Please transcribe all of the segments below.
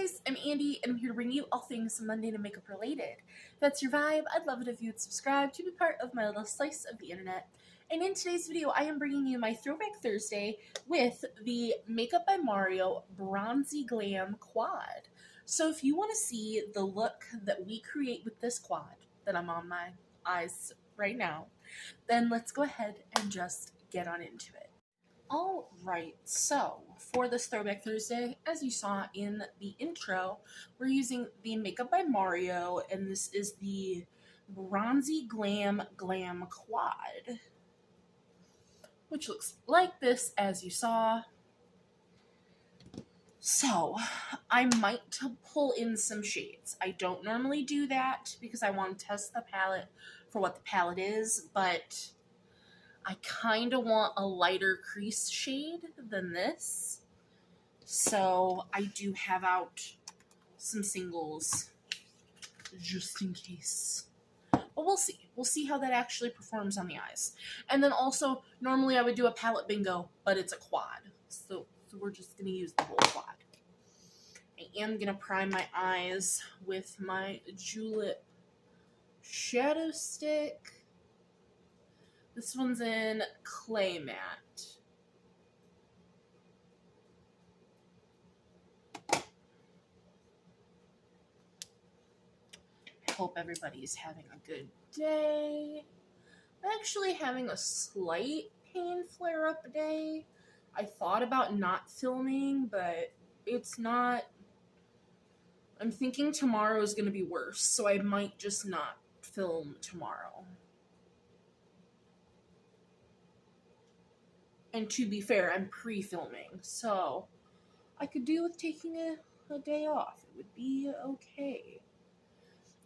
guys, I'm Andy, and I'm here to bring you all things Monday to makeup related. If that's your vibe, I'd love it if you would subscribe to be part of my little slice of the internet. And in today's video, I am bringing you my Throwback Thursday with the Makeup by Mario Bronzey Glam quad. So if you want to see the look that we create with this quad that I'm on my eyes right now, then let's go ahead and just get on into it. Alright, so for this Throwback Thursday, as you saw in the intro, we're using the Makeup by Mario, and this is the Bronzey Glam Quad, which looks like this, as you saw. So, I might pull in some shades. I don't normally do that because I want to test the palette for what the palette is, but I kind of want a lighter crease shade than this, so I do have out some singles just in case. But we'll see. We'll see how that actually performs on the eyes. And then also, normally I would do a palette bingo, but it's a quad, so we're just going to use the whole quad. I am going to prime my eyes with my Julep shadow stick. This one's in Clay Matte. I hope everybody's having a good day. I'm actually having a slight pain flare-up day. I thought about not filming, but it's not. I'm thinking tomorrow is going to be worse, so I might just not film tomorrow. And to be fair, I'm pre-filming, so I could do with taking a day off. It would be okay.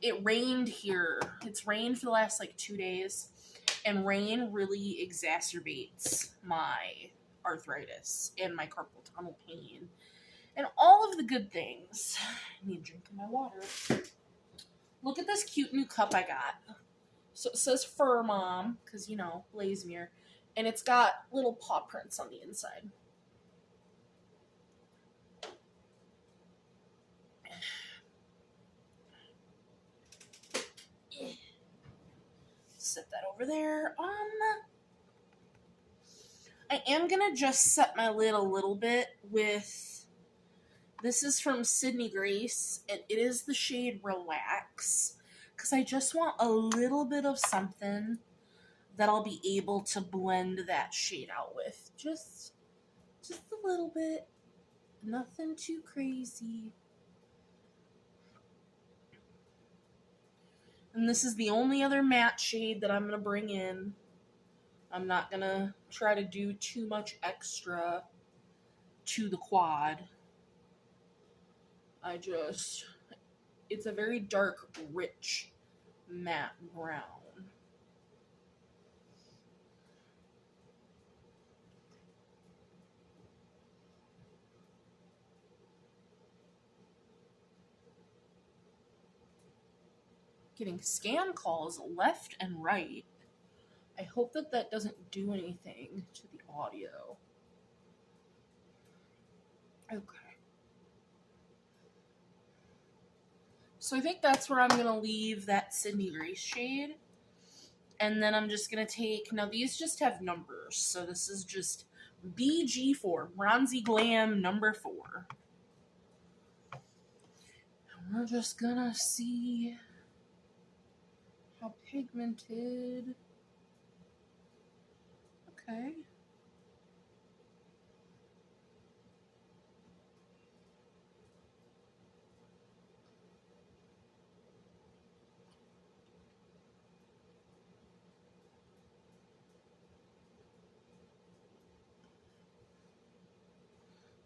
It rained here. It's rained for the last, 2 days, and rain really exacerbates my arthritis and my carpal tunnel pain and all of the good things. I need a drink of my water. Look at this cute new cup I got. So it says Fur Mom, because, Blazemere. And it's got little paw prints on the inside. Set that over there. I am going to just set my lid a little bit with, this is from Sydney Grace, and it is the shade Relax, because I just want a little bit of something that I'll be able to blend that shade out with. Just a little bit. Nothing too crazy. And this is the only other matte shade that I'm going to bring in. I'm not going to try to do too much extra to the quad. It's a very dark, rich, matte brown. Getting scam calls left and right. I hope that doesn't do anything to the audio. Okay. So I think that's where I'm going to leave that Sydney Grace shade. And then I'm just going to take, now these just have numbers. So this is just BG4, Bronzey Glam number 4. And we're just going to see how pigmented. Okay.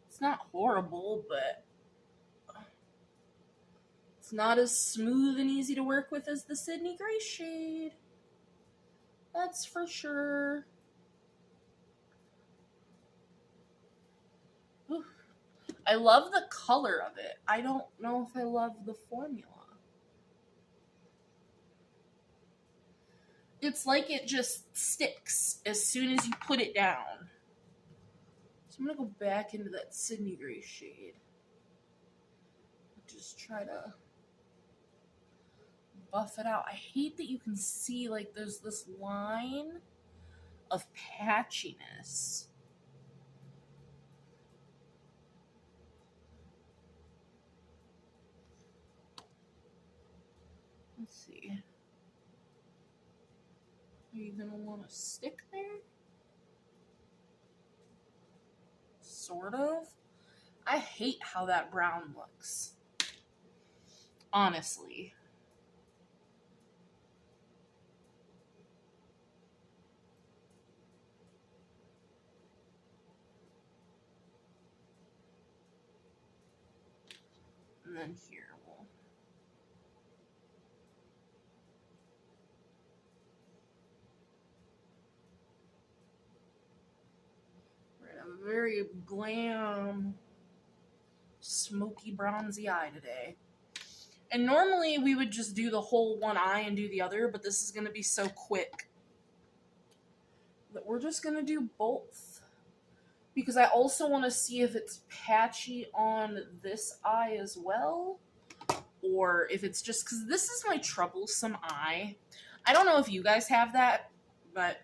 It's not horrible, but it's not as smooth and easy to work with as the Sydney Grace shade. That's for sure. Ooh. I love the color of it. I don't know if I love the formula. It's like it just sticks as soon as you put it down. So I'm going to go back into that Sydney Grace shade. just try to buff it out. I hate that you can see like there's this line of patchiness. Let's see. Are you gonna want to stick there? Sort of. I hate how that brown looks. Honestly. And then here we're in a very glam, smoky, bronzy eye today. And normally we would just do the whole one eye and do the other, but this is going to be so quick that we're just going to do both. Because I also want to see if it's patchy on this eye as well. Or if it's just, because this is my troublesome eye. I don't know if you guys have that, but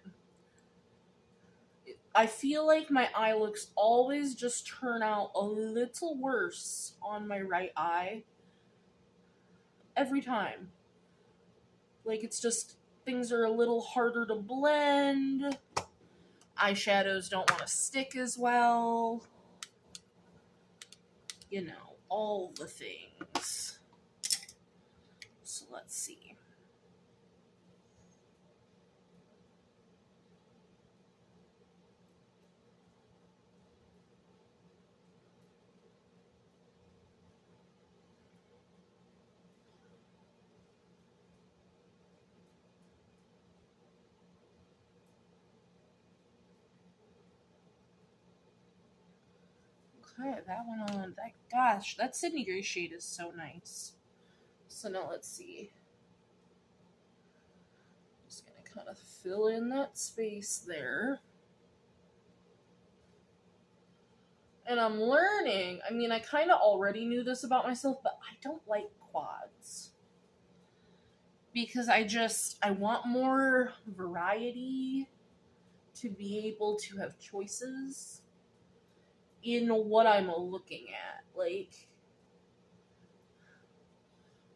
I feel like my eye looks always just turn out a little worse on my right eye. Every time. Like, it's just, things are a little harder to blend. Eyeshadows don't want to stick as well. You know, all the things. So let's see. Okay, that one on. That, gosh, that Sydney Gray shade is so nice. So now let's see. Just gonna kind of fill in that space there. And I'm learning. I mean, I kind of already knew this about myself, but I don't like quads. Because I want more variety to be able to have choices in what I'm looking at. Like,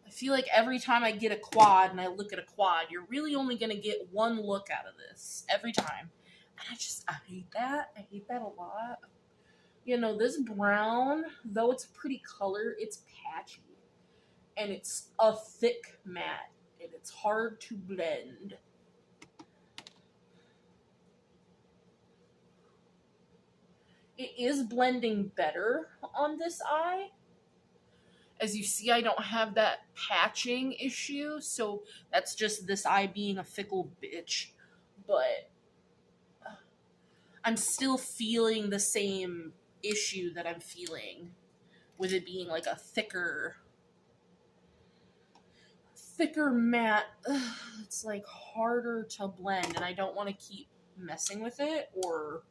I feel like every time I get a quad and I look at a quad, you're really only going to get one look out of this every time. And I hate that. I hate that a lot. You know, this brown, though it's a pretty color, it's patchy. And it's a thick matte. And it's hard to blend. It is blending better on this eye. As you see, I don't have that patching issue, so that's just this eye being a fickle bitch. But I'm still feeling the same issue that I'm feeling with it being like a thicker matte. It's like harder to blend, and I don't want to keep messing with it, or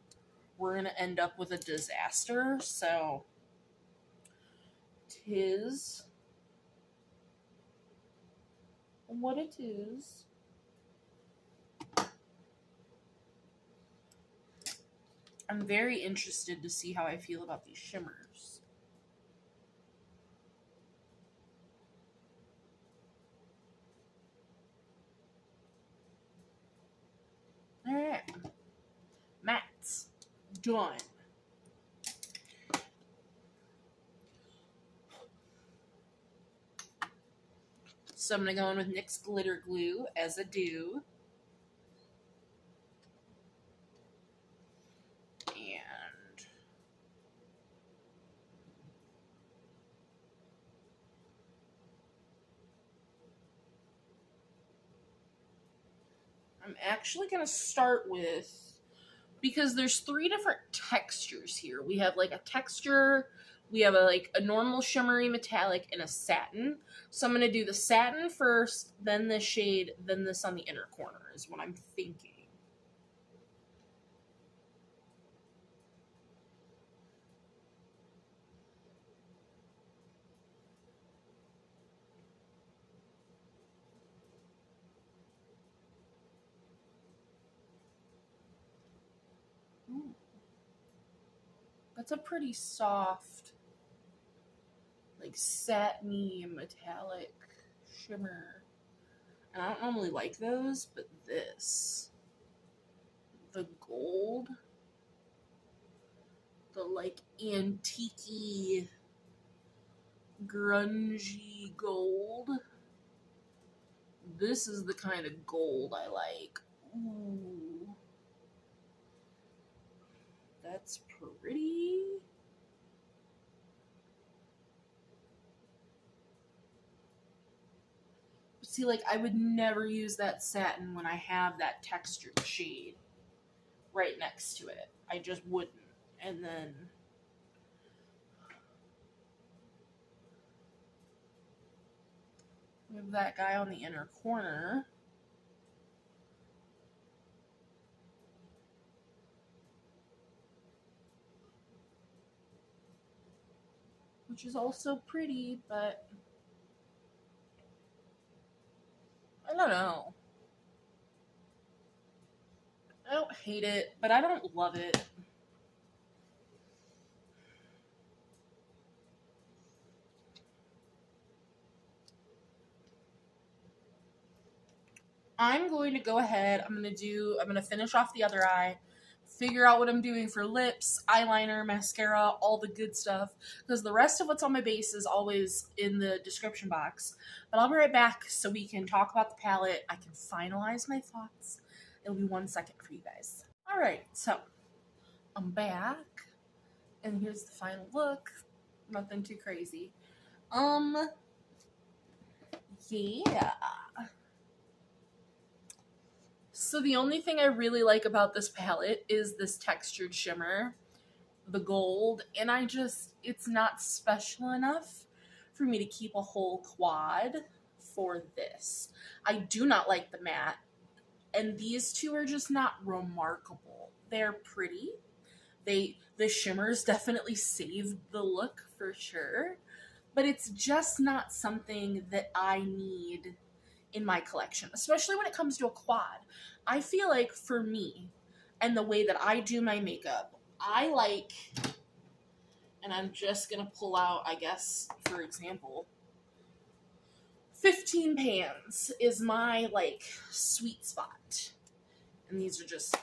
we're gonna end up with a disaster. So 'tis what it is. I'm very interested to see how I feel about these shimmers. Alright. Mattes. Done. So I'm going to go in with NYX Glitter Glue as a do. And I'm actually going to start with, because there's 3 different textures here. We have like a texture, we have a normal shimmery metallic, and a satin. So I'm going to do the satin first, then this shade, then this on the inner corner is what I'm thinking. That's a pretty soft, like satiny metallic shimmer. And I don't normally like those, but this, the gold, the like antique-y, grungy gold. This is the kind of gold I like. Ooh. That's pretty. See, like, I would never use that satin when I have that textured shade right next to it. I just wouldn't. And then we have that guy on the inner corner. Which is also pretty, but I don't know. I don't hate it, but I don't love it. I'm going to go ahead, I'm going to finish off the other eye, figure out what I'm doing for lips, eyeliner, mascara, all the good stuff, because the rest of what's on my base is always in the description box. But I'll be right back so we can talk about the palette. I can finalize my thoughts. It'll be 1 second for you guys. All right, so I'm back, and here's the final look. Nothing too crazy. Yeah. So the only thing I really like about this palette is this textured shimmer, the gold, and it's not special enough for me to keep a whole quad for this. I do not like the matte, and these two are just not remarkable. They're pretty. The shimmers definitely saved the look for sure, but it's just not something that I need in my collection, especially when it comes to a quad. I feel like for me and the way that I do my makeup, I like, and I'm just gonna pull out, I guess, for example, 15 pans is my like sweet spot. And these are just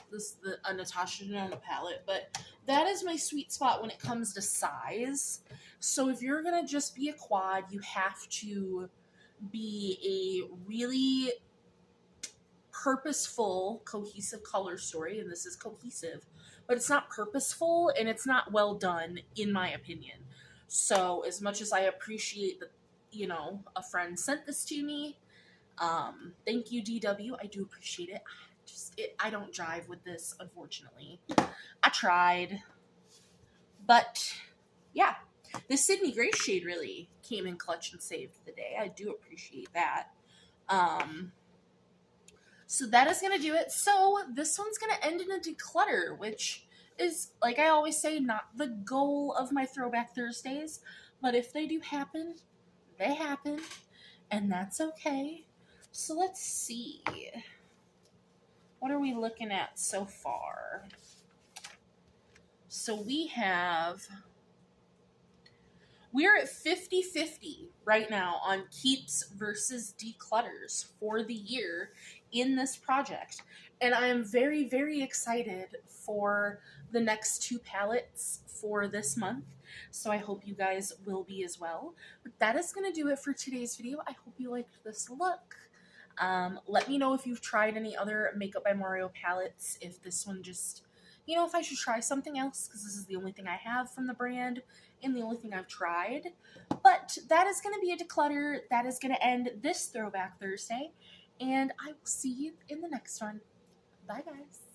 a Natasha Denona palette, but that is my sweet spot when it comes to size. So if you're gonna just be a quad, you have to be a really purposeful, cohesive color story, and this is cohesive, but it's not purposeful and it's not well done, in my opinion. So as much as I appreciate that, you know, a friend sent this to me, thank you, DW, I do appreciate it. I don't jive with this, unfortunately. I tried, but yeah, this Sydney Gray shade really came in clutch and saved the day. I do appreciate that. So that is going to do it. So this one's going to end in a declutter, which is, like I always say, not the goal of my Throwback Thursdays, but if they do happen, they happen, and that's okay. So let's see. What are we looking at so far? So we're at 50-50 right now on keeps versus declutters for the year in this project. And I am very, very excited for the next 2 palettes for this month. So I hope you guys will be as well. But that is going to do it for today's video. I hope you liked this look. Let me know if you've tried any other Makeup by Mario palettes, if this one just, you know, if I should try something else, because this is the only thing I have from the brand and the only thing I've tried. But that is going to be a declutter. That is going to end this Throwback Thursday, and I will see you in the next one. Bye, guys.